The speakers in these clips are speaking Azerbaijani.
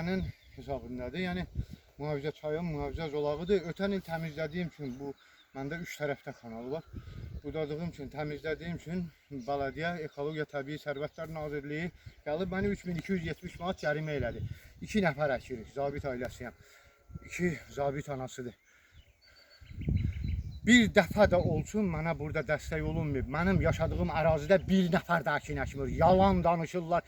belediyenin hesabındadır. Yəni mühafizə çayın mühafizə zolağıdır. Ötən il təmizlədiyim üçün bu məndə 3 tərəfdə kanal var. Budadığım üçün, təmizlədiyim üçün belediyə Ekologiya Təbii Sərvətlər Nazirliyi gəlib məni 3270 manat cərimə elədi. 2 nəfər əkirik, zabit ailəsiyəm. 2 zabit anasıdır. Bir dəfə də olsun mənə burada dəstək olunmayıb. Mənim yaşadığım ərazidə bir nəfər də əkin əkmir. Yalan danışırlar.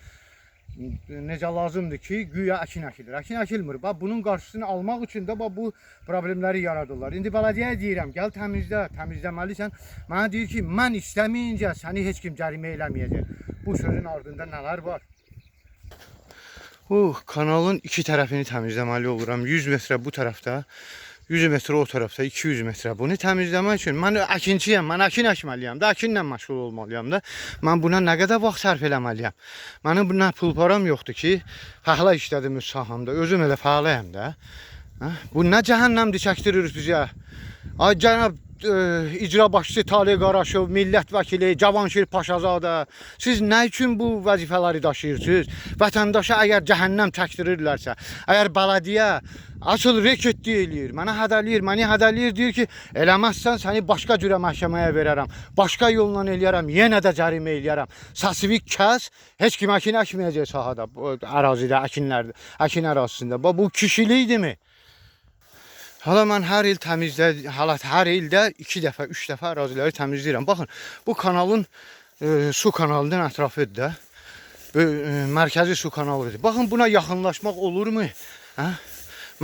Necə lazımdır ki, güya əkin əkilir. Əkin əkilmir. Bax, bunun qarşısını almaq üçün də bax, bu problemləri yaradırlar. İndi belediyəyə deyirəm, gəl təmizlə, təmizləməlisən. Mənə deyir ki, mən istəməyincə səni heç kim cərimə eləməyəcək. Bu sözün ardında nələr var? Bu kanalın iki tərəfini təmizləməli oluram. 100 metrə bu tərəfdə, 100 metre o tarafta, 200 metre. Bunu təmizləmək üçün mən əkinçiyəm, mən əkin əkməliyəm də, əkinlə məşğul olmalıyam da. Mən buna nə qədər vaxt sərf eləməliyəm? Mənim buna pul param yoxdur ki, fəhlə işlədim öz sahamda, özüm elə fəhləyəm də. Bu nə cəhənnəmdir çəkdirir bizə? Ay cənab icra başçısı Talih Qaraşov, millət vəkili Cavanşir Paşazadə, siz nə üçün bu vəzifələri daşıyırsınız? Vətəndaşa əgər cəhənnəm çəkdirirlərsə, əgər belediyə açıl reket deyir, mənə hədələyir, deyir ki, eləməzsən səni başqa cürə məhkəməyə verərəm, başqa yolla eləyərəm, yenə də cərimə eləyərəm. Səsivi kəs, heç kim əkin əkməyəcək sahada, ərazidə, əkin ərazisində. Bu kişilikdirmi? Hala mən hər il hər ildə 2 dəfə, 3 dəfə əraziləri təmizləyirəm. Baxın, bu kanalın su kanalının ətrafıdır da. Mərkəzi su kanalıdır. Baxın, buna yaxınlaşmaq olurmu?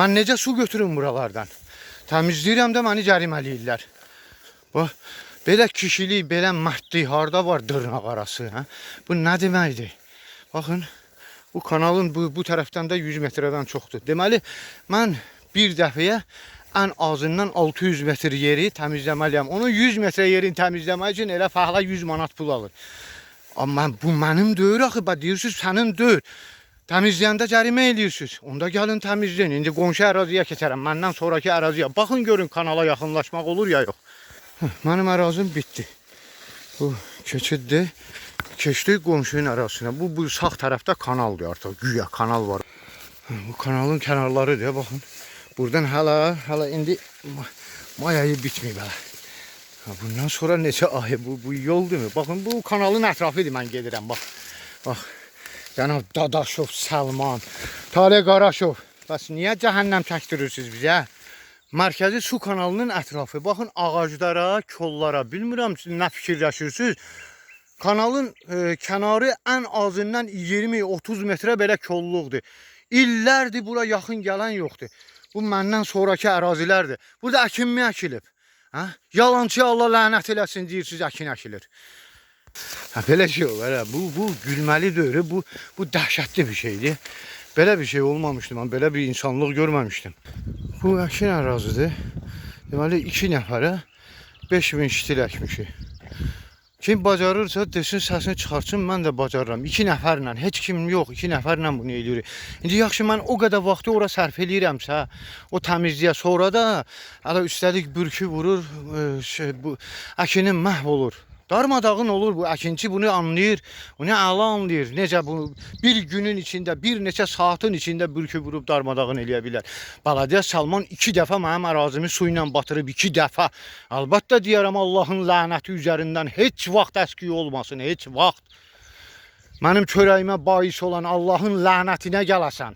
Mən necə su götürüm buralardan? Təmizləyirəm də məni cərimələyirlər. Belə kişilik, belə mərdlik harda var dırnaq arası? Bu nə deməkdir? Baxın, bu kanalın bu tərəfdən də 100 metrədən çoxdur. Deməli, mən bir dəfəyə ən azından 600 metr yeri təmizləməliyəm. Onun 100 metre yerini təmizləmək üçün elə fəhlə 100 manat pul alır. Amma bu mənim deyir axı, deyirsiniz sənin deyir. Təmizləyəndə cərimə eləyirsiniz. Onda gəlin təmizləyin. İndi qonşu əraziyə keçərəm. Məndən sonraki əraziyə. Baxın görün kanala yaxınlaşmaq olur ya yox. Mənim ərazim bitdi. Bu keçiddir. Keçdik qonşunun ərazisinə. Bu sağ tərəfdə kanaldır artıq. Güya kanal var. Bu kanalın kənarlarıdır. Baxın. Buradan hala indi mayayı bitmeyib hələ. Bundan sonra neçə ay bu yol değil mi? Baxın bu kanalın ətrafıdır mən gedirəm. Bax. Cənab Dadaşov, Səlman, Talih Qaraşov. Bəs niyə cəhənnəm çəkdirirsiniz bizə? Mərkəzi su kanalının ətrafı. Baxın ağaclara, kollara. Bilmirəm siz nə fikirləşirsiniz. Kanalın kənarı ən azından 20-30 metrə belə kolluqdur. İllərdir bura yaxın gələn yoxdur. Bu məndən sonraki ərazilərdir. Burada əkin mi əkilib? Yalancı Allah lənət eləsin deyirsiniz, əkin əkilir. Belə şey olur. Bu gülməli deyir. Bu dəhşətli bir şeydir. Belə bir şey olmamışdı. Mən belə bir insanlıq görməmişdim. Bu əkin ərazidir. Deməli 2 nəfərə 5000 ştil əkmişik. Kim bacarırsa desin səsini çıxartsın, mən də bacarıram. 2 nəfərlə, heç kim yox, 2 nəfərlə bunu eləyirik. İndi yaxşı mən o qədər vaxtı ora sərf eləyirəmsə, o təmizliyə sonra da hələ üstəlik bürkü vurur, bu əkinin məhv olur. Darmadağın olur bu əkinçi bunu anlayır, bunu əla anlayır. Necə bu bir günün içində, bir neçə saatın içində bürkü vurub darmadağın eləyə bilər. Belediyə Salman 2 dəfə mənim ərazimi su ilə batırıb, 2 dəfə. Əlbəttə deyərəm Allahın lənəti üzərindən heç vaxt əski olmasın, heç vaxt. Mənim çörəyimə bais olan Allahın lənətinə gələsən.